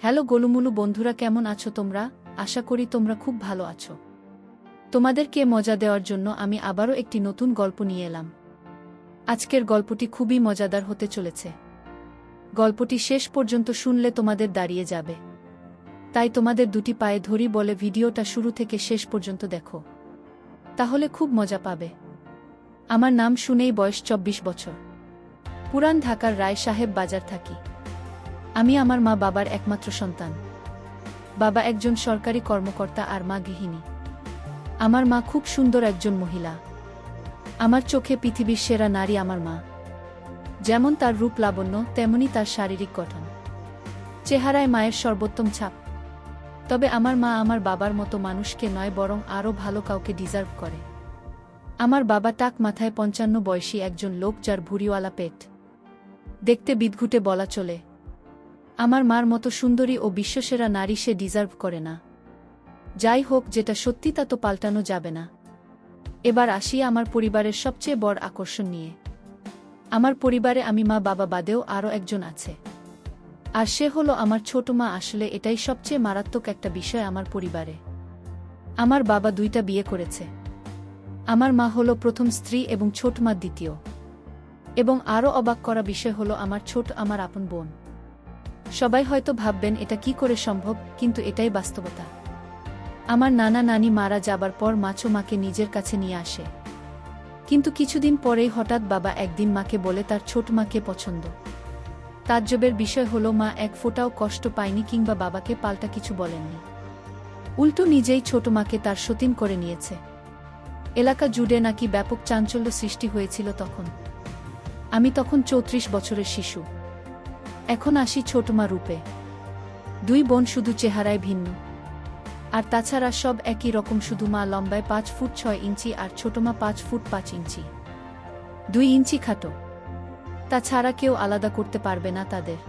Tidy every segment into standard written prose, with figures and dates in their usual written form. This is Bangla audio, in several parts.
হ্যালো গোলুমুলু বন্ধুরা, কেমন আছো তোমরা? আশা করি তোমরা খুব ভালো আছো। তোমাদেরকে মজা দেওয়ার জন্য আমি আবারও একটি নতুন গল্প নিয়ে এলাম। আজকের গল্পটি খুবই মজাদার হতে চলেছে। গল্পটি শেষ পর্যন্ত শুনলে তোমাদের দাঁড়িয়ে যাবে, তাই তোমাদের দুটি পায়ে ধরি বলে ভিডিওটা শুরু থেকে শেষ পর্যন্ত দেখো, তাহলে খুব মজা পাবে। আমার নাম শুনেই বয়স 24 বছর। পুরান ঢাকার রায় সাহেব বাজার থাকি। আমি আমার মা বাবার একমাত্র সন্তান। বাবা একজন সরকারি কর্মকর্তা আর মা গৃহিণী। আমার মা খুব সুন্দর একজন মহিলা। আমার চোখে পৃথিবীর সেরা নারী আমার মা। যেমন তার রূপ লাবণ্য, তেমনি তার শারীরিক গঠন। চেহারায় মায়ের সর্বোত্তম ছাপ। তবে আমার মা আমার বাবার মতো মানুষকে নয়, বরং আরও ভালো কাউকে ডিজার্ভ করে। আমার বাবা টাক মাথায় 55 বয়সী একজন লোক, যার ভুঁড়িওয়ালা পেট। দেখতে বিদঘুটে বলা চলে। আমার মার মতো সুন্দরী ও বিশ্বসেরা নারী সে ডিজার্ভ করে না। যাই হোক, যেটা সত্যি তা তো পাল্টানো যাবে না। এবার আসি আমার পরিবারের সবচেয়ে বড় আকর্ষণ নিয়ে। আমার পরিবারে আমি মা বাবা বাদেও আরও একজন আছে, আর সে হলো আমার ছোট মা। আসলে এটাই সবচেয়ে মারাত্মক একটা বিষয় আমার পরিবারে। আমার বাবা 2টা বিয়ে করেছে। আমার মা হলো প্রথম স্ত্রী এবং ছোট মা দ্বিতীয়। এবং আরও অবাক করা বিষয় হলো আমার আপন বোন। সবাই হয়তো ভাববেন এটা কি করে সম্ভব, কিন্তু এটাই বাস্তবতা। আমার নানা নানি মারা যাবার পর মাকে নিজের কাছে নিয়ে আসে। কিন্তু কিছুদিন পরেই হঠাৎ বাবা একদিন মাকে বলে তার ছোট মাকে পছন্দ। তাজ্জবের বিষয় হলো মা এক ফোঁটাও কষ্ট পায়নি কিংবা বাবাকে পাল্টা কিছু বলেননি। উল্টো নিজেই ছোট মাকে তার সতীন করে নিয়েছে। এলাকা জুড়ে নাকি ব্যাপক চাঞ্চল্য সৃষ্টি হয়েছিল তখন। আমি তখন 34 বছরের শিশু। এখন আসি ছোট মা রূপে। 2 বোন শুধু চেহারায় ভিন্ন, আর তাছাড়া সব একই রকম। শুধু মা লম্বায় 5 ফুট 6 ইঞ্চি আর ছোট মা 5 ফুট 5 ইঞ্চি, 2 ইঞ্চি খাটো। তাছাড়া কেউ আলাদা করতে পারবে না তাদের।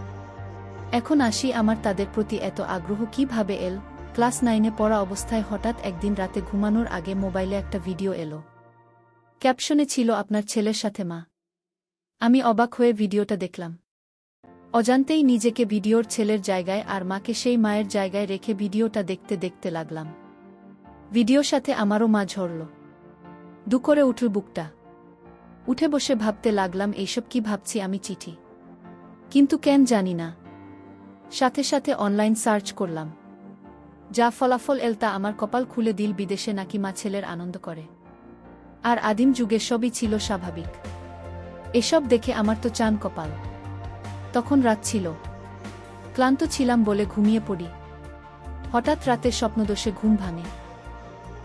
এখন আসি আমার তাদের প্রতি এত আগ্রহ কিভাবে এল। ক্লাস 9-এ পড়া অবস্থায় হঠাৎ একদিন রাতে ঘুমানোর আগে মোবাইলে একটা ভিডিও এলো। ক্যাপশনে ছিল আপনার ছেলের সাথে মা। আমি অবাক হয়ে ভিডিওটা দেখলাম। অজান্তেই নিজেকে ভিডিওর ছেলের জায়গায় আর মাকে সেই মায়ের জায়গায় রেখে ভিডিওটা দেখতে দেখতে লাগলাম। ভিডিওর সাথে আমারও মা ঝরল। দু করে উঠল বুকটা। উঠে বসে ভাবতে লাগলাম, এইসব কি ভাবছি আমি? চিঠি। কিন্তু কেন জানি না। সাথে সাথে অনলাইন সার্চ করলাম। যা ফলাফল এল তা আমার কপাল খুলে দিল। বিদেশে নাকি মা ছেলের আনন্দ করে, আর আদিম যুগে সবই ছিল স্বাভাবিক। এসব দেখে আমার তো চান কপাল। তখন রাত ছিল, ক্লান্ত ছিলাম বলে ঘুমিয়ে পড়ি। হঠাৎ রাতে স্বপ্নদোষে ঘুম ভাঙে।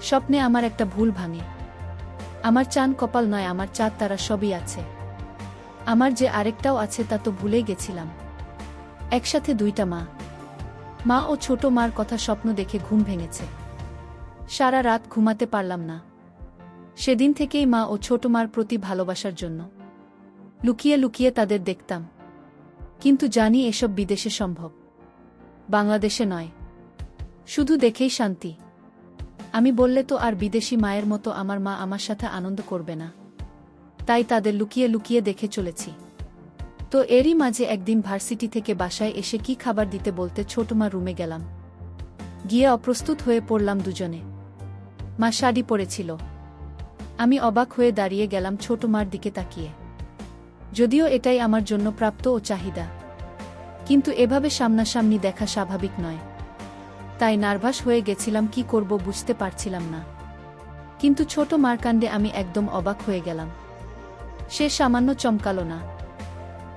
স্বপ্নে আমার একটা ভুল ভাঙে। আমার চান কপাল নয়, আমার চাঁদ তারা সবই আছে। আমার যে আরেকটাও আছে তা তো ভুলেই গেছিলাম। একসাথে 2টা মা। মা ও ছোট মার কথা স্বপ্ন দেখে ঘুম ভেঙেছে। সারা রাত ঘুমাতে পারলাম না। সেদিন থেকেই মা ও ছোট মার প্রতি ভালোবাসার জন্য লুকিয়ে লুকিয়ে তাদের দেখতাম। কিন্তু জানি এসব বিদেশে সম্ভব, বাংলাদেশে নয়। শুধু দেখেই শান্তি। আমি বললে তো আর বিদেশি মায়ের মতো আমার মা আমার সাথে আনন্দ করবে না, তাই তাদের লুকিয়ে লুকিয়ে দেখে চলেছি। তো এরই মাঝে একদিন ভার্সিটি থেকে বাসায় এসে কি খাবার দিতে বলতে ছোট মা রুমে গেলাম। গিয়ে অপ্রস্তুত হয়ে পড়লাম দুজনে। মা শাড়ি পরেছিল। আমি অবাক হয়ে দাঁড়িয়ে গেলাম ছোট মার দিকে তাকিয়ে। যদিও এটাই আমার জন্য প্রাপ্ত ও চাহিদা, কিন্তু এভাবে সামনাসামনি দেখা স্বাভাবিক নয়। তাই নার্ভাস হয়ে গেছিলাম, কি করব বুঝতে পারছিলাম না। কিন্তু ছোট মার কাণ্ডে আমি একদম অবাক হয়ে গেলাম। সে সামান্য চমকালো না,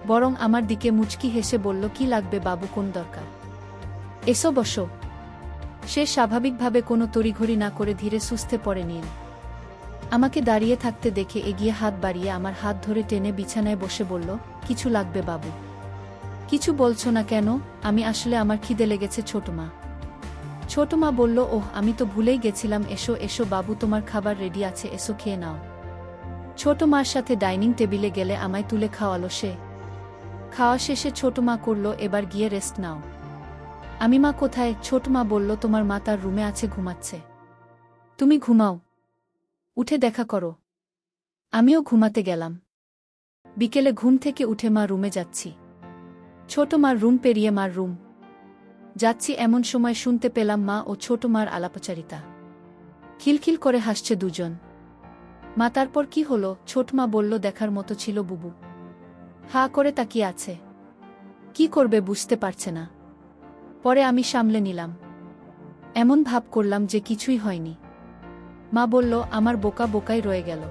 বরং আমার দিকে মুচকি হেসে বলল, কি লাগবে বাবু, কোন দরকার? এসো বসো। সে স্বাভাবিকভাবে কোনো তড়িঘড়ি না করে ধীরে সুস্থে পড়ে নিল। আমাকে দাঁড়িয়ে থাকতে দেখে এগিয়ে হাত বাড়িয়ে আমার হাত ধরে টেনে বিছানায় বসে বলল, কিছু লাগবে বাবু? কিছু বলছো না কেন? আমি আসলে আমার খিদে লেগেছে ছোট মা। ছোট মা বলল, ওহ আমি তো ভুলেই গেছিলাম। এসো এসো বাবু, তোমার খাবার রেডি আছে, এসো খেয়ে নাও। ছোট মার সাথে ডাইনিং টেবিলে গেলে আমায় তুলে খাওয়ালো সে। খাওয়া শেষে ছোট মা করল, এবার গিয়ে রেস্ট নাও। আমি, মা কোথায়? ছোট মা বলল, তোমার মা তার রুমে আছে, ঘুমাচ্ছে। তুমি ঘুমাও, উঠে দেখা করো। আমিও ঘুমাতে গেলাম। বিকেলে ঘুম থেকে উঠে মা রুমে যাচ্ছি। ছোট মার রুম পেরিয়ে মার রুম। যাচ্ছি এমন সময় শুনতে পেলাম মা ও ছোট মার আলাপচারিতা। খিলখিল করে হাসছে দুজন। মা তারপর কি হলো? ছোট মা বলল, দেখার মতো ছিল বুবু। হা করে তাকিয়ে আছে, কি করবে বুঝতে পারছে না। পরে আমি সামলে নিলাম, এমন ভাব করলাম যে কিছুই হয়নি। মা বলল, আমার বোকা বোকাই রয়ে গেল।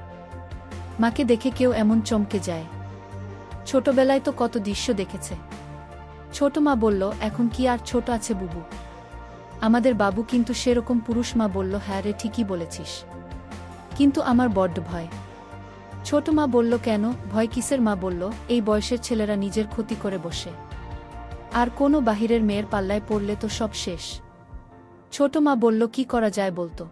মাকে দেখে কেউ এমন চমকে যায়? ছোটবেলায় তো কত দৃশ্য দেখেছে। ছোট মা বলল, এখন কি আর ছোট আছে বুবু? আমাদের বাবু কিন্তু সেরকম পুরুষ। মা বলল, হ্যাঁ রে, ঠিকই বলেছিস, কিন্তু আমার বড্ড ভয়। ছোট মা বলল, কেন ভয় কিসের? মা বলল, এই বয়সের ছেলেরা নিজের ক্ষতি করে বসে, আর কোনো বাহিরের মেয়ের পাল্লায় পড়লে তো সব শেষ। ছোট মা বলল, কি করা যায় বলতো?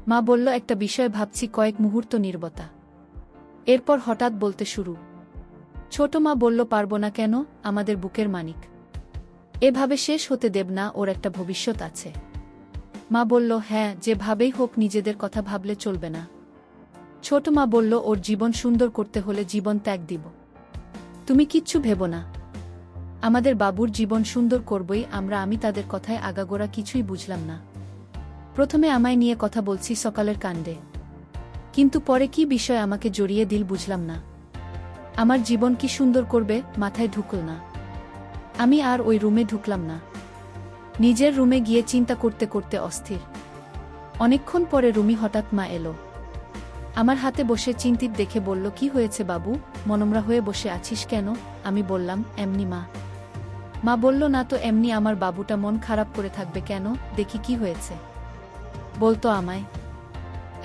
মা বলল, একটা বিষয় ভাবছি। কয়েক মুহূর্ত নীরবতা। এরপর হঠাৎ বলতে শুরু। ছোট মা বলল, পারব না কেন? আমাদের বুকের মানিক, এভাবে শেষ হতে দেব না, ওর একটা ভবিষ্যৎ আছে। মা বলল, হ্যাঁ, যেভাবেই হোক নিজেদের কথা ভাবলে চলবে না। ছোট মা বলল, ওর জীবন সুন্দর করতে হলে জীবন ত্যাগ দিব। তুমি কিচ্ছু ভেবো না, আমাদের বাবুর জীবন সুন্দর করবই আমরা। আমি তাদের কথায় আগাগোড়া কিছুই বুঝলাম না। প্রথমে আমায় নিয়ে কথা বলছি সকালের কাণ্ডে, কিন্তু পরে কি বিষয় আমাকে জড়িয়ে দিল বুঝলাম না। আমার জীবন কি সুন্দর করবে মাথায় ঢুকল না। আমি আর ওই রুমে ঢুকলাম না। নিজের রুমে গিয়ে চিন্তা করতে করতে অস্থির। অনেকক্ষণ পরে রুমি হঠাৎ মা এলো। আমার হাতে বসে চিন্তিত দেখে বলল, কি হয়েছে বাবু, মনমরা হয়ে বসে আছিস কেন? আমি বললাম, এমনি মা। মা বলল, না তো এমনি। আমার বাবুটা মন খারাপ করে থাকবে কেন? দেখি কি হয়েছে, বলতো আমায়।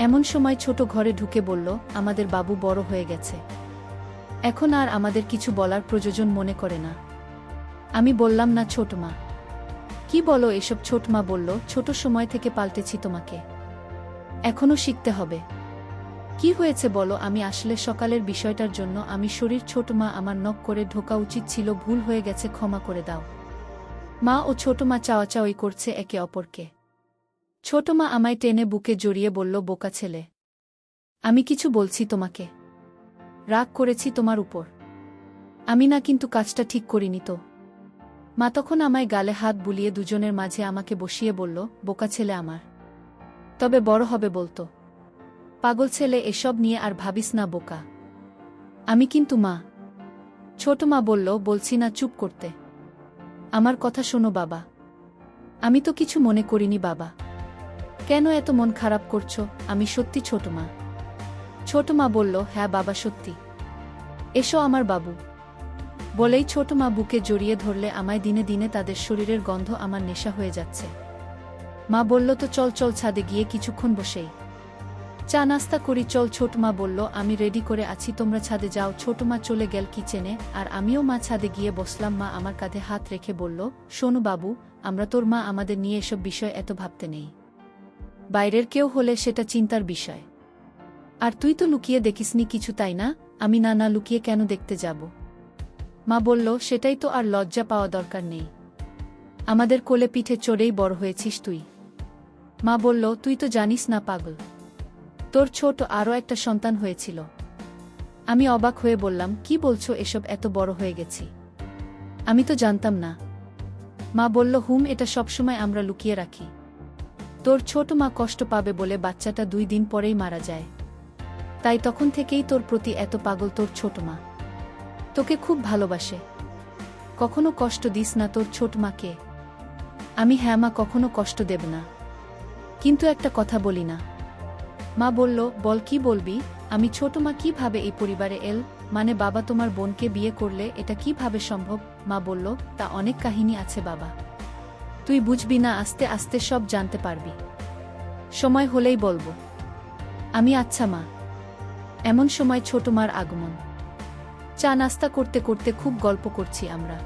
এমন সময় ছোট ঘরে ঢুকে বলল, আমাদের বাবু বড় হয়ে গেছে, এখন আর আমাদের কিছু বলার প্রয়োজন মনে করে না। আমি বললাম, না ছোট মা, কি বলো এসব? ছোট মা বলল, ছোট সময় থেকে পাল্টেছি তোমাকে, এখনও শিখতে হবে। কি হয়েছে বলো? আমি আসলে সকালের বিষয়টার জন্য আমি শরীর। ছোট মা, আমার নক করে ঢোকা উচিত ছিল, ভুল হয়ে গেছে, ক্ষমা করে দাও। মা ও ছোট মা চাওয়াচাওয়ি করছে একে অপরকে। ছোট মা আমায় টেনে বুকে জড়িয়ে বলল, বোকা ছেলে, আমি কিছু বলছি তোমাকে? রাগ করেছি তোমার উপর? আমি না, কিন্তু কাজটা ঠিক করিনি তো। মা তখন আমায় গালে হাত বুলিয়ে দুজনের মাঝে আমাকে বসিয়ে বলল, বোকা ছেলে আমার, তবে বড় হবে বলতো। পাগল ছেলে, এসব নিয়ে আর ভাবিস না বোকা। আমি কিন্তু মা। ছোট মা বলল, বলছি না চুপ করতে। আমার কথা শোনো বাবা। আমি তো কিছু মনে করিনি বাবা, কেন এত মন খারাপ করছো? আমি সত্যি ছোট মা। ছোট মা বলল, হ্যাঁ বাবা সত্যি, এসো আমার বাবু। বলেই ছোট মা বুকে জড়িয়ে ধরলে আমায়। দিনে দিনে তাদের শরীরের গন্ধ আমার নেশা হয়ে যাচ্ছে। মা বলল, তো চল চল ছাদে গিয়ে কিছুক্ষণ বসেই চা নাস্তা করি চল। ছোট মা বলল, আমি রেডি করে আছি, তোমরা ছাদে যাও। ছোট মা চলে গেল কিচেনে, আর আমিও মা ছাদে গিয়ে বসলাম। মা আমার কাঁধে হাত রেখে বলল, শোনো বাবু, আমরা তোর মা, আমাদের নিয়ে এসব বিষয় এত ভাবতে নেই। বাইরের কেউ হলে সেটা চিন্তার বিষয়। আর তুই তো লুকিয়ে দেখিসনি কিছু, তাই না? আমি, না না, লুকিয়ে কেন দেখতে যাব? মা বলল, সেটাই তো, আর লজ্জা পাওয়া দরকার নেই। আমাদের কোলে পিঠে চড়েই বড় হয়েছিস তুই। মা বলল, তুই তো জানিস না পাগল, তোর ছোট আরও একটা সন্তান হয়েছিল। আমি অবাক হয়ে বললাম, কি বলছো এসব? এত বড় হয়ে গেছি, আমি তো জানতাম না। মা বলল, এটা সবসময় আমরা লুকিয়ে রাখি। তোর ছোট মা কষ্ট পাবে বলে বাচ্চাটা 2 দিন পরেই মারা যায়, তাই তখন থেকেই তোর প্রতি এত পাগল। তোর ছোট মা তোকে খুব ভালোবাসে, কখনো কষ্ট দিস না তোর ছোট মাকে। আমি, হ্যাঁ মা, কখনো কষ্ট দেব না, কিন্তু একটা কথা বলি না। মা বলল, বল, কি বলবি? আমি, ছোট মা কিভাবে এই পরিবারে এল? মানে বাবা তোমার বোনকে বিয়ে করলে এটা কিভাবে সম্ভব? মা বলল, তা অনেক কাহিনী আছে বাবা, তুই বুঝবি না, আস্তে আস্তে সব জানতে পারবি, সময় হলেই বলবো। আমি, আচ্ছা মা। এমন সময় ছোট মার আগমন। চা নাস্তা করতে করতে খুব গল্প করছি আমরা।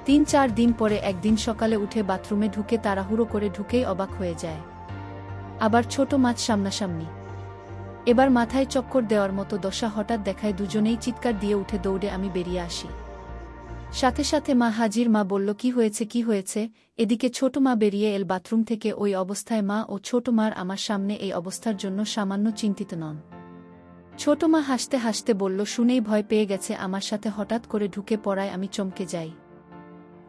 3-4 দিন পরে একদিন সকালে উঠে বাথরুমে ঢুকে তাড়াহুড়ো করে ঢুকেই অবাক হয়ে যায়, আবার ছোট মাছ সামনাসামনি। এবার মাথায় চক্কর দেওয়ার মতো দশা হঠাৎ দেখায়। দুজনেই চিৎকার দিয়ে উঠে দৌড়ে আমি বেরিয়ে আসি। সাথে সাথে মা হাজির। মা বলল, কি হয়েছে কি হয়েছে? এদিকে ছোট মা বেরিয়ে এল বাথরুম থেকে। ওই অবস্থায় মা ও ছোট মার আমার সামনে এই অবস্থার জন্য সামান্য চিন্তিত নন। ছোট মা হাসতে হাসতে বলল, শুনেই ভয় পেয়ে গেছে আমার সাথে হঠাৎ করে ঢুকে পড়ায় আমি চমকে যাই।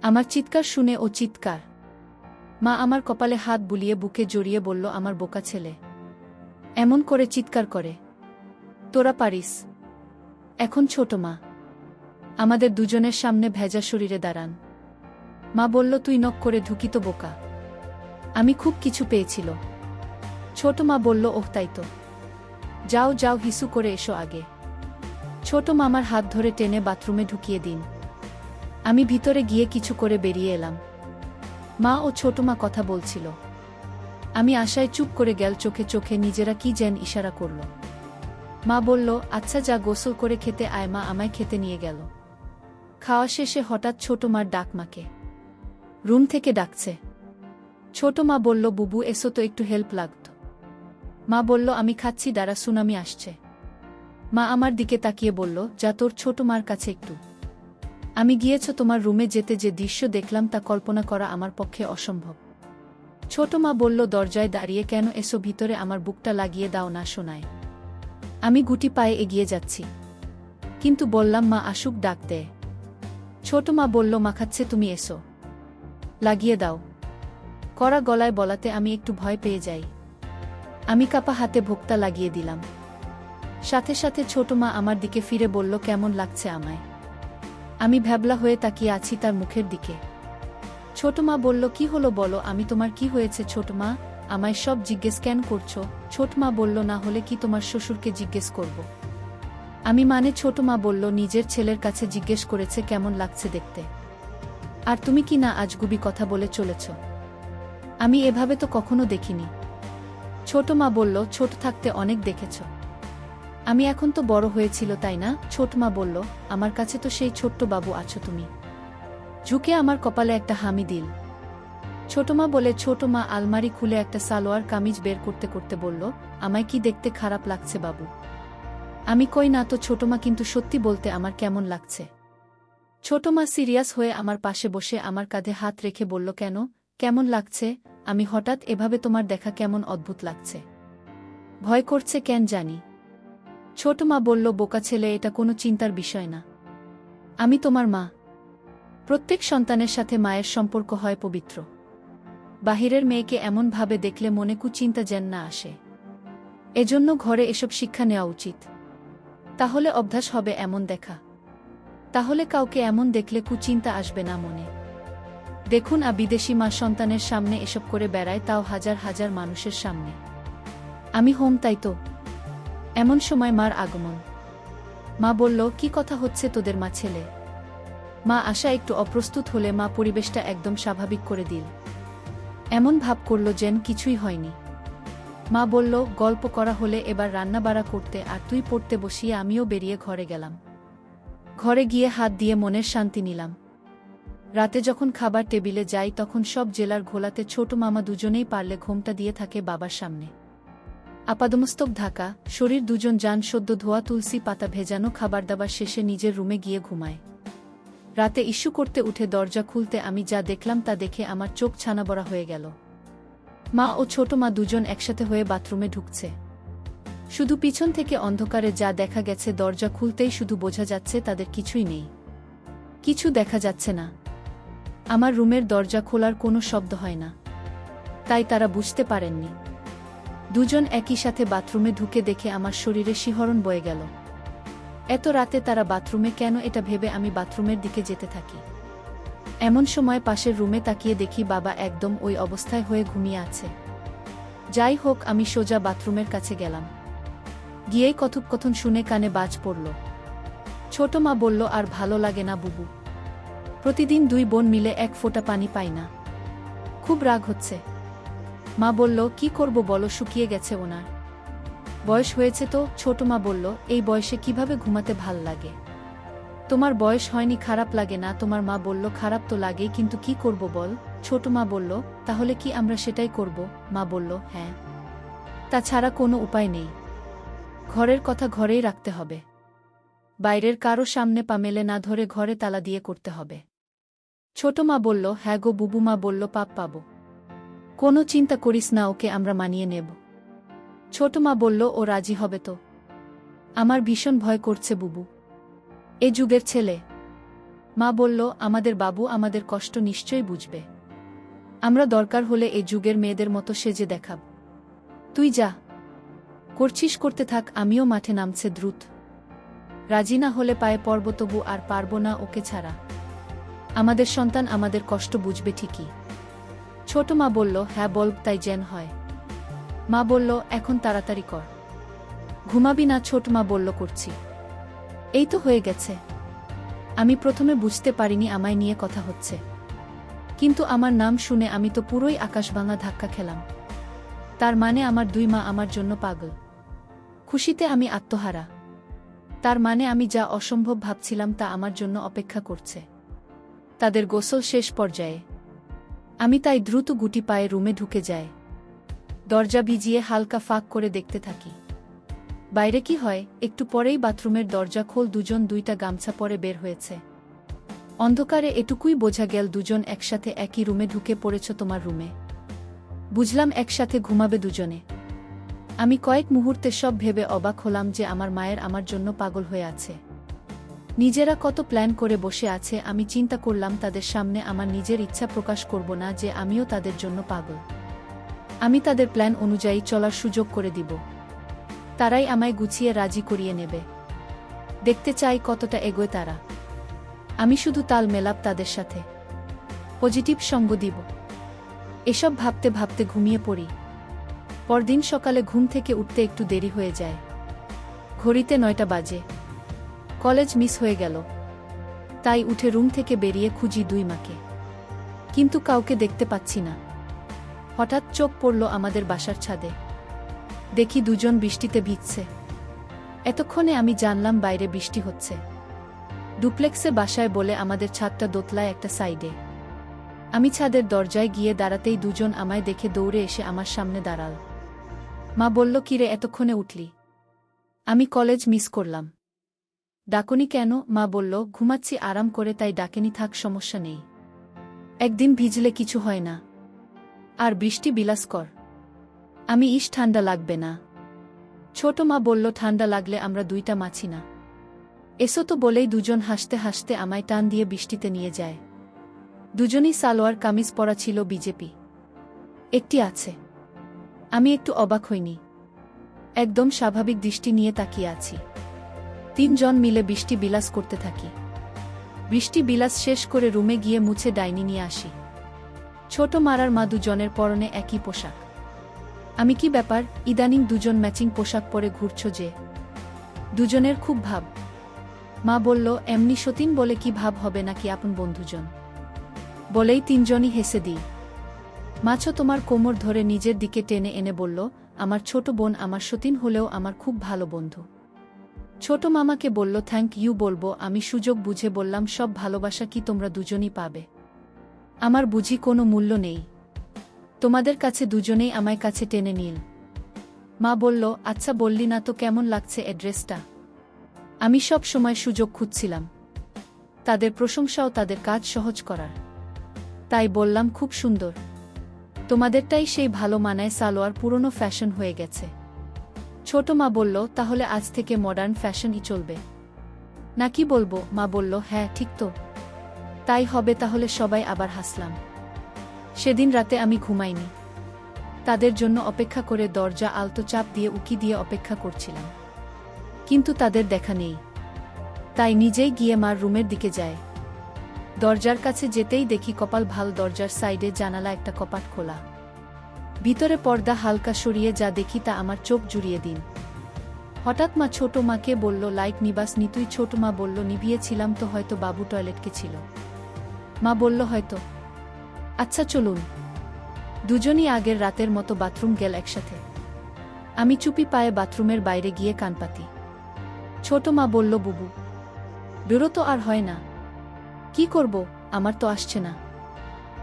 আমার চিৎকার শুনে ও চিৎকার। মা আমার কপালে হাত বুলিয়ে বুকে জড়িয়ে বলল, আমার বোকা ছেলে এমন করে চিৎকার করে, তোরা পারিস। এখন ছোট মা আমাদের দুজনের সামনে ভেজা শরীরে দাঁড়ান। মা বলল, তুই নক করে ঢুকিত বোকা, আমি খুব কিছু পেয়েছিল। ছোট মা বলল, ওহ তাই তো, যাও যাও হিসু করে এসো আগে। ছোট মামার হাত ধরে টেনে বাথরুমে ঢুকিয়ে দিন। আমি ভিতরে গিয়ে কিছু করে বেরিয়ে এলাম। মা ও ছোট মা কথা বলছিল। আমি আশায় চুপ করে গেল, চোখে চোখে নিজেরা কি যেন ইশারা করল। মা বলল, আচ্ছা যা গোসল করে খেতে আয়। মা আমায় খেতে নিয়ে গেল। খাওয়া শেষে হঠাৎ ছোট মার ডাক, মাকে রুম থেকে ডাকছে। ছোট মা বলল, বুবু এসো তো, একটু হেল্প লাগত। মা বলল, আমি খাচ্ছি, দাঁড়া, সুনামি আসছে। মা আমার দিকে তাকিয়ে বলল, যা তোর ছোট মার কাছে একটু। আমি গিয়েছ তোমার রুমে যেতে যে দৃশ্য দেখলাম তা কল্পনা করা আমার পক্ষে অসম্ভব। ছোট মা বলল, দরজায় দাঁড়িয়ে কেন, এসো ভিতরে, আমার বুকটা লাগিয়ে দাও না শোনায়। আমি গুটি পায়ে এগিয়ে যাচ্ছি, কিন্তু বললাম, মা আসুক, ডাক দে। ছোট মা বলল, মাখাচ্ছে, তুমি এসো, লাগিয়ে দাও। কড়া গলায় বলাতে আমি একটু ভয় পেয়ে যাই। আমি কাপা হাতে ভোক্তা লাগিয়ে দিলাম। সাথে সাথে ছোট মা আমার দিকে ফিরে বলল, কেমন লাগছে আমায়? আমি ভ্যাবলা হয়ে তাকিয়ে আছি তার মুখের দিকে। ছোট মা বলল, কি হলো বলো, আমি তোমার কি হয়েছে ছোট মা, আমায় সব জিজ্ঞেস কেন করছো? ছোট মা বলল, না হলে কি তোমার শ্বশুরকে জিজ্ঞেস করব? আমি মানে ছোট মা বলল, নিজের ছেলের কাছে জিজ্ঞেস করেছে কেমন লাগছে দেখতে। আর তুমি কি না আজগুবি কথা বলে চলেছ? আমি এভাবে তো কখনো দেখিনি। ছোট মা বলল, ছোট থাকতে অনেক দেখেছ, আমি এখন তো বড় হয়েছিল তাই না? ছোট মা বলল, আমার কাছে তো সেই ছোট্ট বাবু আছো তুমি। ঝুঁকে আমার কপালে একটা হামি দিল। ছোট মা বলে, ছোট মা আলমারি খুলে একটা সালোয়ার কামিজ বের করতে করতে বলল, আমায় কি দেখতে খারাপ লাগছে বাবু? আমি কই না তো ছোট মা, কিন্তু সত্যি বলতে আমার কেমন লাগছে। ছোট মা সিরিয়াস হয়ে আমার পাশে বসে আমার কাঁধে হাত রেখে বলল, কেন কেমন লাগছে? আমি হঠাৎ এভাবে তোমার দেখা কেমন অদ্ভুত লাগছে। ভয় করছে কেন জানি। ছোট মা বলল, বোকা ছেলে, এটা কোনো চিন্তার বিষয় না। আমি তোমার মা। প্রত্যেক সন্তানের সাথে মায়ের সম্পর্ক হয় পবিত্র। বাহিরের মেয়েকে এমন ভাবে দেখলে মনে কুচিন্তা যেন না আসে। এজন্য ঘরে এসব শিক্ষা নেওয়া উচিত। তাহলে অভ্যাস হবে এমন দেখা। তাহলে কাউকে এমন দেখলে কুচিন্তা আসবে না মনে। দেখুন বিদেশি মা সন্তানের সামনে এসব করে বেড়ায়, তাও হাজার হাজার মানুষের সামনে। আমি হোম তাই তো। এমন সময় মার আগমন। মা বলল, কি কথা হচ্ছে তোদের মা ছেলে? মা আশা একটু অপ্রস্তুত হলে মা পরিবেশটা একদম স্বাভাবিক করে দিল। এমন ভাব করল যেন কিছুই হয়নি। মা বলল, গল্প করা হলে এবার রান্না বাড়া করতে, আর তুই পড়তে বসিয়ে আমিও বেরিয়ে ঘরে গেলাম। ঘরে গিয়ে হাত দিয়ে মনের শান্তি নিলাম। রাতে যখন খাবার টেবিলে যাই তখন সব জেলার ঘোলাতে ছোট মামা দুজনেই পারলে ঘোমটা দিয়ে থাকে বাবার সামনে। আপাদমস্তক ঢাকা, শরীর দুজন যান সদ্য ধোয়া, তুলসী পাতা ভেজানো, খাবার দাবার শেষে নিজের রুমে গিয়ে ঘুমায়। রাতে ইস্যু করতে উঠে দরজা খুলতে আমি যা দেখলাম তা দেখে আমার চোখ ছানাবড়া হয়ে গেল। মা ও ছোট মা দুজন একসাথে হয়ে বাথরুমে ঢুকছে। শুধু পিছন থেকে অন্ধকারে যা দেখা গেছে, দরজা খুলতেই শুধু বোঝা যাচ্ছে তাদের কিছুই নেই, কিছু দেখা যাচ্ছে না। আমার রুমের দরজা খোলার কোনো শব্দ হয় না, তাই তারা বুঝতে পারেননি। দুজন একই সাথে বাথরুমে ঢুকে দেখে আমার শরীরে শিহরণ বয়ে গেল। এত রাতে তারা বাথরুমে কেন, এটা ভেবে আমি বাথরুমের দিকে যেতে থাকি। এমন সময় পাশের রুমে তাকিয়ে দেখি বাবা একদম ওই অবস্থায় হয়ে ঘুমিয়ে আছে। যাই হোক, আমি সোজা বাথরুমের কাছে গেলাম। গিয়েই কথোপকথন শুনে কানে বাজ পড়ল। ছোট মা বলল, আর ভালো লাগে না বুবু, প্রতিদিন দুই বোন মিলে এক ফোঁটা পানি পাই না, খুব রাগ হচ্ছে। মা বলল, কি করব বলো, শুকিয়ে গেছে ওনার। বয়স হয়েছে তো। ছোট মা বলল, এই বয়সে কিভাবে ঘুমাতে ভাল লাগে? তোমার বয়স হয়নি, খারাপ লাগে না? তোমার মা বলল, খারাপ তো লাগেই, কিন্তু কি করব বল? ছোট মা বলল, তাহলে কি আমরা সেটাই করব? মা বলল, হ্যাঁ, তাছাড়া কোনো উপায় নেই। ঘরের কথা ঘরেই রাখতে হবে, বাইরের কারো সামনে পা মেলে না ধরে ঘরে তালা দিয়ে করতে হবে। ছোট মা বলল, হ্যাঁ গো বুবু। মা বলল, পাপ পাবো, কোনো চিন্তা করিস না, ওকে আমরা মানিয়ে নেব। ছোট মা বলল, ও রাজি হবে তো? আমার ভীষণ ভয় করছে বুবু, এ যুগের ছেলে। মা বলল, আমাদের বাবু আমাদের কষ্ট নিশ্চয়ই বুঝবে। আমরা দরকার হলে এই যুগের মেয়েদের মতো সেজে দেখাব। তুই যা করছিস করতে থাক, আমিও মাঠে নামছে দ্রুত। রাজি না হলে পায়ে পড়ব, তবু আর পারব না ওকে ছাড়া। আমাদের সন্তান আমাদের কষ্ট বুঝবে ঠিকই। ছোট মা বলল, হ্যাঁ বল, তাই যেন হয়। মা বলল, এখন তাড়াতাড়ি কর। ঘুমাবি না? ছোট মা বলল, করছি। এই তো হয়ে গেছে। আমি প্রথমে বুঝতে পারিনি আমায় নিয়ে কথা হচ্ছে, কিন্তু আমার নাম শুনে আমি তো পুরোই আকাশভাঙা ধাক্কা খেলাম। তার মানে আমার দুই মা আমার জন্য পাগল। খুশিতে আমি আত্মহারা। তার মানে আমি যা অসম্ভব ভাবছিলাম তা আমার জন্য অপেক্ষা করছে। তাদের গোসল শেষ পর্যায়ে। আমি তাই দ্রুত গুটি পায়ে রুমে ঢুকে যাই। দরজা ভিজিয়ে হালকা ফাঁক করে দেখতে থাকি বাইরে কি হয়। একটু পরেই বাথরুমের দরজা খোল, দুজন দুইটা গামছা পরে বের হয়েছে। অন্ধকারে এটুকুই বোঝা গেল দুজন একসাথে একই রুমে ঢুকে পড়েছ তোমার রুমে। বুঝলাম একসাথে ঘুমাবে দুজনে। আমি কয়েক মুহূর্তে সব ভেবে অবাক হলাম যে আমার মায়ের আমার জন্য পাগল হয়ে আছে। নিজেরা কত প্ল্যান করে বসে আছে। আমি চিন্তা করলাম তাদের সামনে আমার নিজের ইচ্ছা প্রকাশ করব না যে আমিও তাদের জন্য পাগল। আমি তাদের প্ল্যান অনুযায়ী চলার সুযোগ করে দিব। তারাই আমায় গুছিয়ে রাজি করিয়ে নেবে। দেখতে চাই কতটা এগোয় তারা। আমি শুধু তাল মেলাপ তাদের সাথে, পজিটিভ সঙ্গ দিব। এসব ভাবতে ভাবতে ঘুমিয়ে পড়ি। পরদিন সকালে ঘুম থেকে উঠতে একটু দেরি হয়ে যায়। ঘড়িতে 9টা বাজে। কলেজ মিস হয়ে গেল। তাই উঠে রুম থেকে বেরিয়ে খুঁজি দুই মাকে, কিন্তু কাউকে দেখতে পাচ্ছি না। হঠাৎ চোখ পড়ল আমাদের বাসার ছাদে। দেখি দুজন বৃষ্টিতে ভিজছে। এতক্ষণে আমি জানলাম বাইরে বৃষ্টি হচ্ছে। ডুপ্লেক্সে বাসায় বলে আমাদের ছাদটা দোতলায় একটা সাইডে। আমি ছাদের দরজায় গিয়ে দাঁড়াতেই দুজন আমায় দেখে দৌড়ে এসে আমার সামনে দাঁড়াল। মা বলল, কিরে এতক্ষণে উঠলি? আমি কলেজ মিস করলাম। ডাকনি কেন? মা বলল, ঘুমাচ্ছি আরাম করে, তাই ডাকেনি। থাক, সমস্যা নেই। একদিন ভিজলে কিছু হয় না। আর বৃষ্টি বিলাস কর। আমি ঠান্ডা লাগবে না। ছোট মা বলল, ঠান্ডা লাগলে আমরা দুইটা মাছি না। এসো তো বলেই দুজন হাসতে হাসতে আমায় টান দিয়ে বৃষ্টিতে নিয়ে যায়। দুজনই সালোয়ার কামিজ পরা ছিল, বিজেপি একটি আছে। আমি একটু অবাক হইনি। একদম স্বাভাবিক দৃষ্টি নিয়ে তাকিয়ে আছি। তিনজন মিলে বৃষ্টি বিলাস করতে থাকি। বৃষ্টি বিলাস শেষ করে রুমে গিয়ে মুছে ডাইনি নিয়ে আসি। ছোট মারার মা দুজনের পরনে একই পোশাক। আমি, কি ব্যাপার, ইদানিং দুজন ম্যাচিং পোশাক পরে ঘুরছ যে? দুজনের খুব ভাব। মা বলল, এমনি সতীন বলে কি ভাব হবে নাকি আপন বন্ধুজন? বলেই তিনজনই হেসে দিই। মাছ তোমার কোমর ধরে নিজের দিকে টেনে এনে বলল, আমার ছোট বোন আমার সতীন হলেও আমার খুব ভালো বন্ধু। ছোট মামাকে বলল, থ্যাংক ইউ বলবো। আমি সুযোগ বুঝে বললাম, সব ভালোবাসা কি তোমরা দুজনই পাবে? আমার বুঝি কোনো মূল্য নেই? তোমাদের কাছে দুজনেই আমায় কাছে টেনে নিল। মা বলল, আচ্ছা বললি না তো কেমন লাগছে অ্যাড্রেসটা? আমি সব সময় সুযোগ খুঁজছিলাম, তাদের প্রশংসাও তাদের কাজ সহজ করার। তাই বললাম, খুব সুন্দর। তোমাদেরটাই সেই ভালো মানায়, সালোয়ার পুরনো ফ্যাশন হয়ে গেছে। ছোট মা বলল, তাহলে আজ থেকে মডার্ন ফ্যাশনই চলবে নাকি বলবো? মা বলল, হ্যাঁ ঠিক তো, তাই হবে তাহলে। সবাই আবার হাসলাম। সেদিন রাতে আমি ঘুমাইনি। তাদের জন্য অপেক্ষা করে দরজা আলতো চাপ দিয়ে উকি দিয়ে অপেক্ষা করছিলাম, কিন্তু তাদের দেখা নেই। তাই নিজেই গিয়ে মার রুমের দিকে যায়। দরজার কাছে যেতেই দেখি কপাল ভাল, দরজার সাইডে জানালা একটা কপাট খোলা। ভিতরে পর্দা হালকা সরিয়ে যা দেখি তা আমার চোখ জুড়িয়ে দিন। হঠাৎ মা ছোট মাকে বলল, লাইট নিবাস নি তুই? ছোট মা বলল, নিভিয়েছিলাম তো, হয়তো বাবু টয়লেটকে ছিল। মা বলল, হয়তো। আচ্ছা চলুন। দুজনই আগের রাতের মতো বাথরুম গেল একসাথে। আমি চুপি পায়ে বাথরুমের বাইরে গিয়ে কান পাতি। ছোট মা বলল, বুবু বেরো তো, আর হয় না। কি করব, আমার তো আসছে না।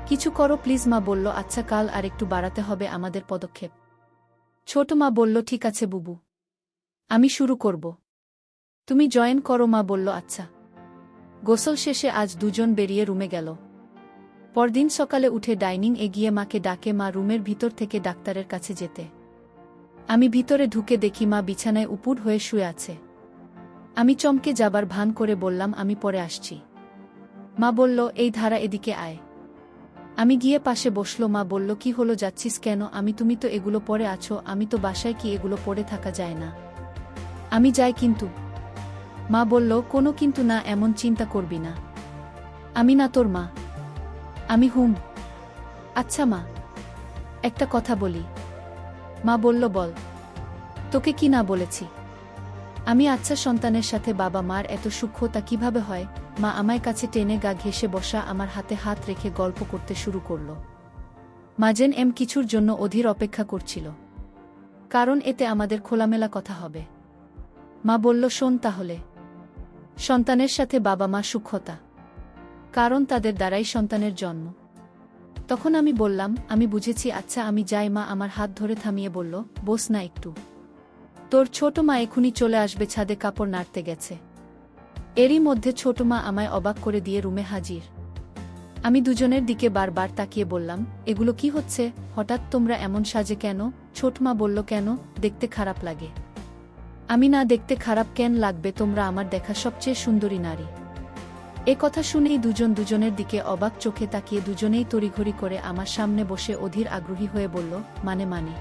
কিছু করো প্লিজ। মা বলল, আচ্ছা কাল আর একটু বাড়াতে হবে আমাদের পদক্ষেপ। ছোট মা বলল, ঠিক আছে বুবু, আমি শুরু করব, তুমি জয়েন করো। মা বলল, আচ্ছা। গোসল শেষে আজ দুজন বেরিয়ে রুমে গেল। পরদিন সকালে উঠে ডাইনিং এ গিয়ে মাকে ডাকে মা রুমের ভিতর থেকে ডাক্তারের কাছে যেতে। আমি ভিতরে ঢুকে দেখি মা বিছানায় উপুড় হয়ে শুয়ে আছে। আমি চমকে যাবার ভান করে বললাম, আমি পরে আসছি। মা বলল, এই ধারা, এদিকে আয়। আমি গিয়ে পাশে বসলো। মা বলল, কি হলো, যাচ্ছিস কেন? তুমি তো এগুলো পরে আছো। আমি তো বাসায়, কি এগুলো পরে থাকা যায় না? আমি যাই কিন্তু। মা বলল, কোনো কিন্তু না, এমন চিন্তা করবি না। আমি না তোর মা। আমি হুম। আচ্ছা মা, একটা কথা বলি। মা বলল, বল। তোকে কি না বলেছি? আমি আচ্ছা, সন্তানের সাথে বাবা মার এত সূক্ষ্মতা কিভাবে হয়? মা আমায় কাছে টেনে গা ঘেঁষে বসা আমার হাতে হাত রেখে গল্প করতে শুরু করল। মাজেন কিছুর জন্য অধীর অপেক্ষা করছিল, কারণ এতে আমাদের খোলামেলা কথা হবে। মা বলল, শোন তাহলে। সন্তানের সাথে বাবা মা সূক্ষ্মতা, কারণ তাদের দ্বারাই সন্তানের জন্ম। তখন আমি বললাম, আমি বুঝেছি, আচ্ছা আমি যাই। মা আমার হাত ধরে থামিয়ে বলল, বস না একটু। তোর ছোট মা এখুনি চলে আসবে, ছাদে কাপড় নাড়তে গেছে। এরই মধ্যে ছোট মা আমায় অবাক করে দিয়ে রুমে হাজির। আমি দুজনের দিকে বারবার তাকিয়ে বললাম, এগুলো কি হচ্ছে? হঠাৎ তোমরা এমন সাজে কেন? ছোট মা বলল, কেন, দেখতে খারাপ লাগে? আমি না, দেখতে খারাপ কেন লাগবে? তোমরা আমার দেখা সবচেয়ে সুন্দরী নারী। এ কথা শুনেই দুজন দুজনের দিকে অবাক চোখে তাকিয়ে দুজনেই তড়িঘড়ি করে আমার সামনে বসে অধীর আগ্রহী হয়ে বলল, মানে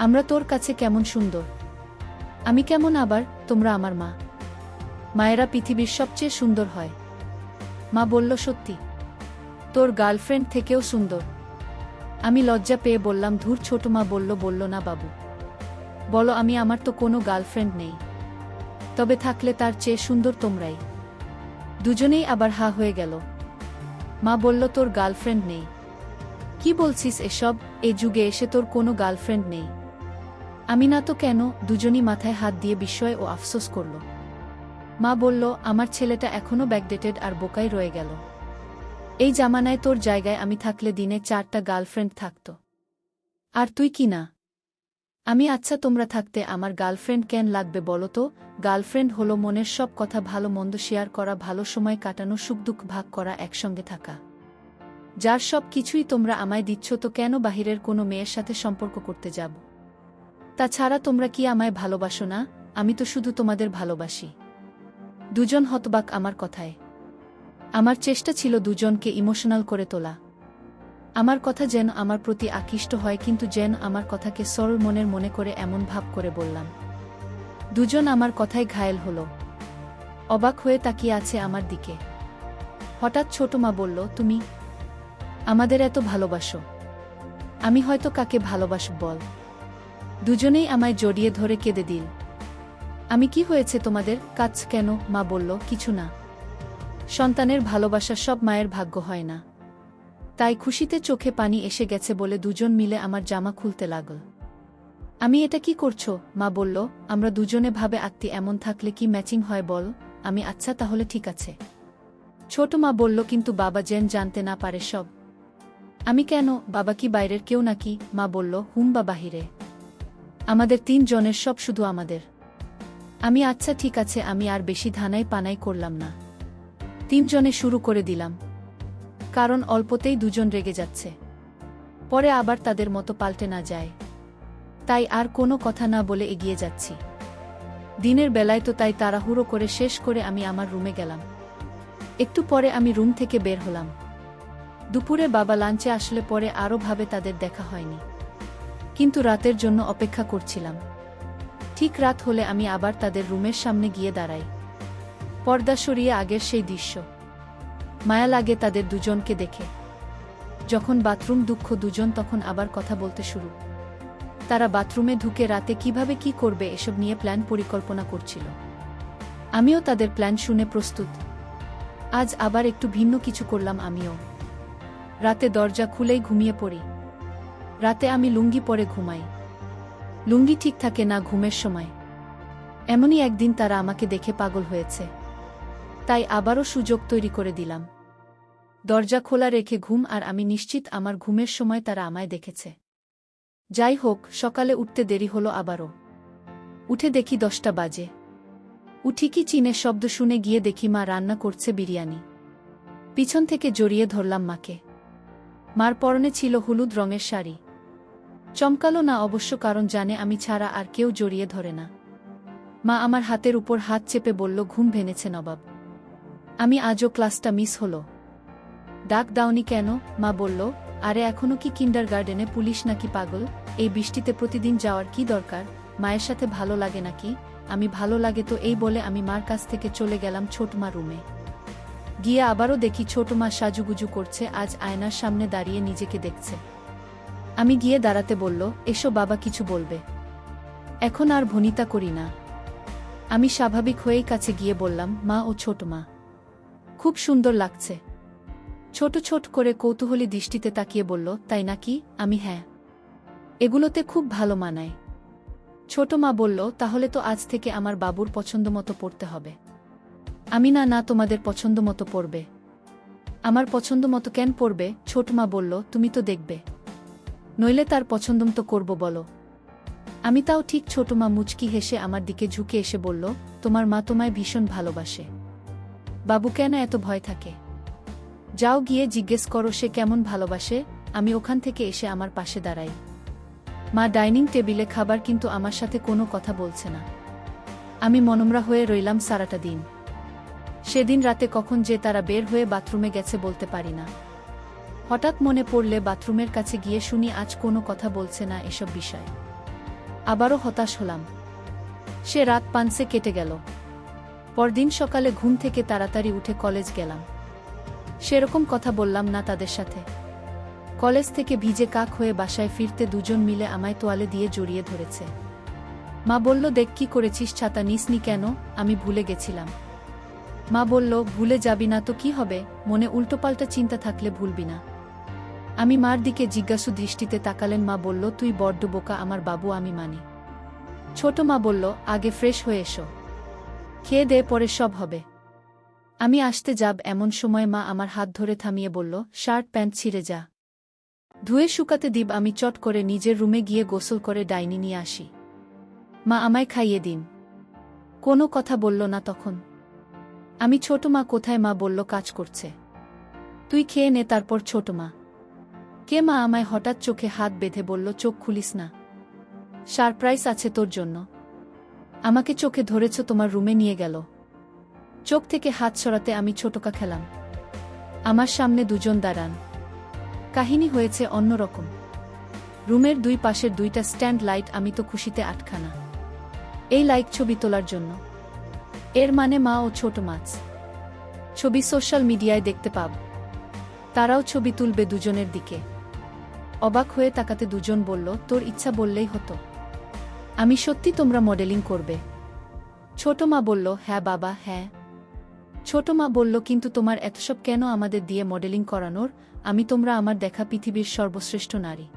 আমরা তোর কাছে কেমন সুন্দর? আমি কেমন আবার? তোমরা আমার মা। মায়েরা পৃথিবীর সবচেয়ে সুন্দর হয়। মা বলল, সত্যি? তোর গার্লফ্রেন্ড থেকেও সুন্দর? আমি লজ্জা পেয়ে বললাম, ধুর। ছোট মা বলল না বাবু, বলো। আমার তো কোনো গার্লফ্রেন্ড নেই, তবে থাকলে তার চেয়ে সুন্দর তোমরাই। দুজনেই আবার হা হয়ে গেল। মা বলল, তোর গার্লফ্রেন্ড নেই? কি বলছিস এসব? এ যুগে এসে তোর কোনো গার্লফ্রেন্ড নেই? আমি না তো কেন? দুজনই মাথায় হাত দিয়ে বিস্ময় ও আফসোস করল। মা বলল, আমার ছেলেটা এখনো ব্যাকডেটেড আর বোকাই রয়ে গেল। এই জামানায় তোর জায়গায় আমি থাকলে দিনে 4টা গার্লফ্রেন্ড থাকত। আর তুই কি না? আমি আচ্ছা, তোমরা থাকতে আমার গার্লফ্রেন্ড কেন লাগবে বলো তো? গার্লফ্রেন্ড হলো মনের সব কথা, ভালো মন্দ শেয়ার করা, ভালো সময় কাটানো, সুখ দুঃখ ভাগ করা, একসঙ্গে থাকা। যার সব কিছুই তোমরা আমায় দিচ্ছ, তো কেন বাহিরের কোনো মেয়ের সাথে সম্পর্ক করতে যাব? তাছাড়া তোমরা কি আমায় ভালোবাসো না? আমি তো শুধু তোমাদের ভালোবাসি। দুজন হতবাক আমার কথায়। আমার চেষ্টা ছিল দুজনকে ইমোশনাল করে তোলা। আমার কথা যেন আমার প্রতি আকৃষ্ট হয়, কিন্তু যেন আমার কথাকে সরল মনের মনে করে এমন ভাব করে বললাম। দুজন আমার কথায় ঘায়েল হলো, অবাক হয়ে তাকিয়ে আছে আমার দিকে। হঠাৎ ছোট মা বলল, তুমি আমাদের এত ভালোবাসো? আমি হয়তো কাকে ভালোবাসব বল? দুজনেই আমায় জড়িয়ে ধরে কেঁদে দিল। আমি, কি হয়েছে তোমাদের? কাঁদছ কেন? মা বলল, কিছু না। সন্তানের ভালোবাসা সব মায়ের ভাগ্য হয় না, তাই খুশিতে চোখে পানি এসে গেছে বলে দুজন মিলে আমার জামা খুলতে লাগল। আমি, এটা কি করছো? মা বলল, আমরা দুজনে ভাবে আত্মী, এমন থাকলে কি ম্যাচিং হয় বল? আমি, আচ্ছা তাহলে ঠিক আছে। ছোট মা বলল, কিন্তু বাবা যেন জানতে না পারে সব। আমি, কেন? বাবা কি বাইরের কেউ নাকি? মা বলল, হুম, বা বাহিরে। আমাদের 3 জনের সব, শুধু আমাদের। আমি, আচ্ছা ঠিক আছে। আমি আর বেশি ধানাই পানাই করলাম না। 3 জনে শুরু করে দিলাম, কারণ অল্পতেই দুজন রেগে যাচ্ছে, পরে আবার তাদের মতো পাল্টে না যায়। তাই আর কোনো কথা না বলে এগিয়ে যাচ্ছি। দিনের বেলায় তো তাই তাড়াহুড়ো করে শেষ করে আমি আমার রুমে গেলাম। একটু পরে আমি রুম থেকে বের হলাম। দুপুরে বাবা লাঞ্চে আসলে পরে আরও ভাবে তাদের দেখা হয়নি, কিন্তু রাতের জন্য অপেক্ষা করছিলাম। ঠিক রাত হলে আমি আবার তাদের রুমের সামনে গিয়ে দাঁড়াই। পর্দা সরিয়ে আগের সেই দৃশ্য। মায়া লাগে তাদের দুজনকে দেখে। যখন বাথরুম দুঃখ দুজন, তখন আবার কথা বলতে শুরু। তারা বাথরুমে ঢুকে রাতে কিভাবে কি করবে এসব নিয়ে প্ল্যান পরিকল্পনা করছিল। আমিও তাদের প্ল্যান শুনে প্রস্তুত। আজ আবার একটু ভিন্ন কিছু করলাম আমিও। রাতে দরজা খুলেই ঘুমিয়ে পড়ি। রাতে আমি লুঙ্গি পরে ঘুমাই। লুঙ্গি ঠিক থাকে না ঘুমের সময়। এমনই একদিন তারা আমাকে দেখে পাগল হয়েছে, তাই আবারও সুযোগ তৈরি করে দিলাম। দরজা খোলা রেখে ঘুম, আর আমি নিশ্চিত আমার ঘুমের সময় তারা আমায় দেখেছে। যাই হোক, সকালে উঠতে দেরি হলো আবারও। উঠে দেখি 10টা বাজে। উঠি কি চিনের শব্দ শুনে গিয়ে দেখি মা রান্না করছে বিরিয়ানি। পিছন থেকে জড়িয়ে ধরলাম মাকে। মার পরনে ছিল হলুদ রঙের শাড়ি। চমকালো না অবশ্য, কারণ জানে আমি ছাড়া আর কেউ জড়িয়ে ধরে না। মা আমার হাতের উপর হাত চেপে বলল, ঘুম ভেঙেছে নবাব? আমি আজও ক্লাসটা মিস হলো। ডাক দাওনি কেন? মা বলল, আরে এখনো কি কিন্ডারগার্ডেনে পুলিশ নাকি পাগল? এই বৃষ্টিতে প্রতিদিন যাওয়ার কি দরকার? মায়ের সাথে ভালো লাগে নাকি? আমি ভালো লাগে তো, এই বলে আমি মার কাছ থেকে চলে গেলাম ছোট মা রুমে। গিয়ে আবারও দেখি ছোট মা সাজুগুজু করছে, আজ আয়নার সামনে দাঁড়িয়ে নিজেকে দেখছে। আমি গিয়ে দাঁড়াতে বলল, এসো বাবা কিছু বলবে। এখন আর ভনিতা করি না। আমি স্বাভাবিক হয়েই কাছে গিয়ে বললাম, মা ও ছোট মা, খুব সুন্দর লাগছে। ছোট ছোট করে কৌতূহলী দৃষ্টিতে তাকিয়ে বলল, তাই নাকি? আমি হ্যাঁ, এগুলোতে খুব ভালো মানায়। ছোট মা বলল, তাহলে তো আজ থেকে আমার বাবুর পছন্দ মতো পড়তে হবে। আমি না না, তোমাদের পছন্দ মতো পড়বে। আমার পছন্দ মতো কেন পড়বে? ছোট মা বলল, তুমি তো দেখবে, নইলে তার পছন্দ মতো করব বলো। আমি তাও ঠিক। ছোট মা মুচকি হেসে আমার দিকে ঝুঁকে এসে বলল, তোমার মা তোমায় ভীষণ ভালোবাসে। বাবু কেন এত ভয় থাকে? যাও গিয়ে জিজ্ঞেস করো সে কেমন ভালোবাসে। আমি ওখান থেকে এসে আমার পাশে দাঁড়াই। মা ডাইনিং টেবিলে খাবার, কিন্তু আমার সাথে কোনো কথা বলছে না। আমি মনমরা হয়ে রইলাম সারাটা দিন। সেদিন রাতে কখন যে তারা বের হয়ে বাথরুমে গেছে বলতে পারি না। হঠাৎ মনে পড়লে বাথরুমের কাছে গিয়ে শুনি আজ কোনো কথা বলছে না এসব বিষয়ে। আবারও হতাশ হলাম। সে রাত 5 কেটে গেল। পরদিন সকালে ঘুম থেকে তাড়াতাড়ি উঠে কলেজ গেলাম। সেরকম কথা বললাম না তাদের সাথে। কলেজ থেকে ভিজে কাক হয়ে বাসায় ফিরতে দুজন মিলে আমায় তোয়ালে দিয়ে জড়িয়ে ধরেছে। মা বলল, দেখ কি করেছিস, ছাতা নিসনি কেন? আমি ভুলে গেছিলাম। মা বলল, ভুলে যাবি না তো কি হবে, মনে উল্টোপাল্টা চিন্তা থাকলে ভুলবি না। আমি মার দিকে জিজ্ঞাসু দৃষ্টিতে তাকালেন। মা বলল, তুই বড্ড বোকা আমার বাবু, আমি মানি। ছোট মা বলল, আগে ফ্রেশ হয়ে এসো, খেয়ে দে, পরে সব হবে। আমি আসতে যাব এমন সময় মা আমার হাত ধরে থামিয়ে বলল, শার্ট প্যান্ট ছিঁড়ে যা, ধুয়ে শুকাতে দিব। আমি চট করে নিজের রুমে গিয়ে গোসল করে ডাইনি নিয়ে আসি। মা আমায় খাইয়ে দিন। কোনো কথা বলল না তখন। আমি, ছোট মা কোথায়? মা বলল, কাজ করছে। তুই খেয়ে নে তারপর। ছোট মা, কে? মা আমায় হঠাৎ চোখে হাত বেঁধে বলল, চোখ খুলিস না, সারপ্রাইজ আছে তোর জন্য। আমাকে চোখে ধরেছ, তোমার রুমে নিয়ে গেল। চোখ থেকে হাত সরাতে আমি ছোটকা খেলাম। আমার সামনে দুজন দাঁড়ান। কাহিনী হয়েছে অন্যরকম। রুমের দুই পাশের দুইটা স্ট্যান্ড লাইট, আমি তো খুশিতে আটখানা। এই লাইক ছবি তোলার জন্য। এর মানে মা ও ছোট মাছ ছবি সোশ্যাল মিডিয়ায় দেখতে পাব। তারাও ছবি তুলবে দুজনের দিকে। অবাক হয়ে তাকাতে দুজন বলল, তোর ইচ্ছা বললেই হতো। আমি, সত্যি তোমরা মডেলিং করবে? ছোট মা বলল, হ্যাঁ বাবা হ্যাঁ। ছোট মা বলল, কিন্তু তোমার এতসব কেন আমাদের দিয়ে মডেলিং করানোর? আমি, তোমরা আমার দেখা পৃথিবীর সর্বশ্রেষ্ঠ নারী।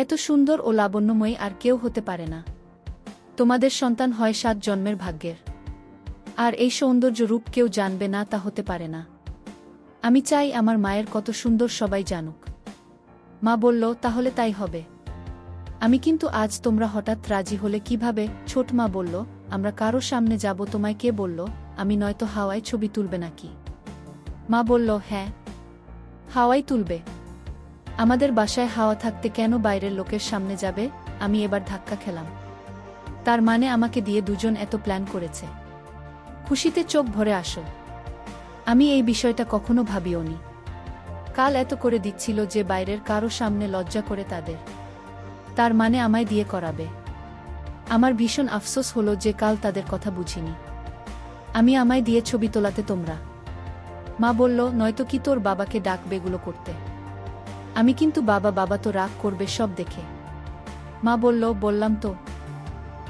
এত সুন্দর ও লাবণ্যময়ী আর কেউ হতে পারে না। তোমাদের সন্তান হয় 7 জন্মের ভাগ্যের। আর এই সৌন্দর্য রূপ কেউ জানবে না, তা হতে পারে না। আমি চাই আমার মায়ের কত সুন্দর সবাই জানুক। মা বলল, তাহলে তাই হবে। আমি, কিন্তু আজ তোমরা হঠাৎ রাজি হলে কিভাবে? ছোট মা বলল, আমরা কারো সামনে যাব, তোমায় কে বলল? আমি, নয়তো হাওয়ায় ছবি তুলবে নাকি? মা বলল, হ্যাঁ, হাওয়াই তুলবে। আমাদের বাসায় হাওয়া থাকতে কেন বাইরের লোকের সামনে যাবে? আমি এবার ধাক্কা খেলাম। তার মানে আমাকে দিয়ে দুজন এত প্ল্যান করেছে। খুশিতে চোখ ভরে আসো। আমি এই বিষয়টা কখনো ভাবিওনি। কাল এত করে দিচ্ছিল যে বাইরের কারো সামনে লজ্জা করে তাদের। তার মানে আমায় দিয়ে করাবে। আমার ভীষণ আফসোস হলো যে কাল তাদের কথা বুঝিনি। আমি, আমায় দিয়ে ছবি তোলাতে তোমরা। মা বলল, নয়তো কি তোর বাবাকে ডাকবে এগুলো করতে? আমি, কিন্তু বাবা তো রাগ করবে সব দেখে। মা বলল, বললাম তো,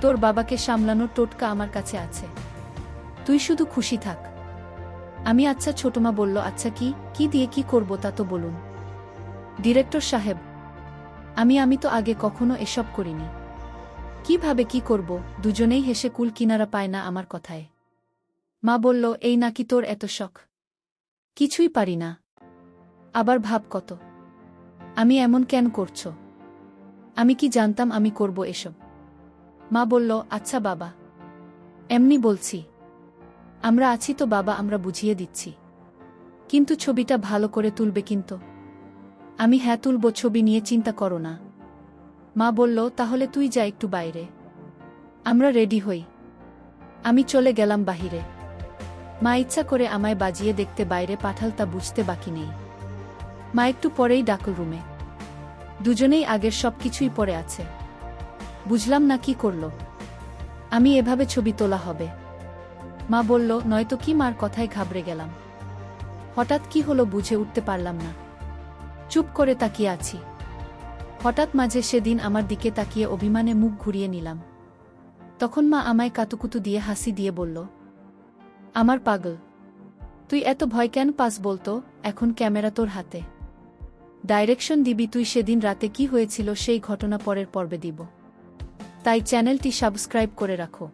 তোর বাবাকে সামলানোর টোটকা আমার কাছে আছে। তুই শুধু খুশি থাক। আমি, আচ্ছা। ছোট মা বলল, আচ্ছা কি দিয়ে কি করব তা তো বলুন ডিরেক্টর সাহেব। আমি তো আগে কখনো এসব করিনি। কিভাবে কি করব? দুজনেই হেসে কুল কিনারা পায় না আমার কথায়। মা বলল, এই নাকি তোর এত শখ? কিছুই পারি না। আবার ভাব কত। আমি, এমন কেন করছো? আমি কি জানতাম আমি করব এসব? মা বলল, আচ্ছা বাবা, এমনি বলছি। আমরা আছি তো বাবা, আমরা বুঝিয়ে দিচ্ছি। কিন্তু ছবিটা ভালো করে তুলবে কিন্তু। আমি, হ্যাঁ তুলব, ছবি নিয়ে চিন্তা করো না। মা বলল, তাহলে তুই যা একটু বাইরে, আমরা রেডি হই। আমি চলে গেলাম বাহিরে। মা ইচ্ছা করে আমায় বাজিয়ে দেখতে বাইরে পাঠাল তা বুঝতে বাকি নেই। মা একটু পরেই ডাকল রুমে। দুজনেই আগের সবকিছুই পড়ে আছে। বুঝলাম না কি করল। আমি এভাবে ছবি তোলা হবে? মা বলল, নয়তো কি? মার কথায় ঘাবড়ে গেলাম। হঠাৎ কি হলো বুঝে উঠতে পারলাম না। চুপ করে তাকিয়ে আছি। হঠাৎ মাঝে সেদিন আমার দিকে তাকিয়ে অভিমানে মুখ ঘুরিয়ে নিলাম। তখন মা আমায় কাতুকুতু দিয়ে হাসি দিয়ে বলল, আমার পাগল, তুই এত ভয় কেন পাস বলতো? এখন ক্যামেরা তোর হাতে, ডাইরেকশন দিবি তুই। সেদিন রাতে কি হয়েছিল সেই ঘটনা পরের পর্বে দিব, তাই চ্যানেলটি সাবস্ক্রাইব করে রাখো।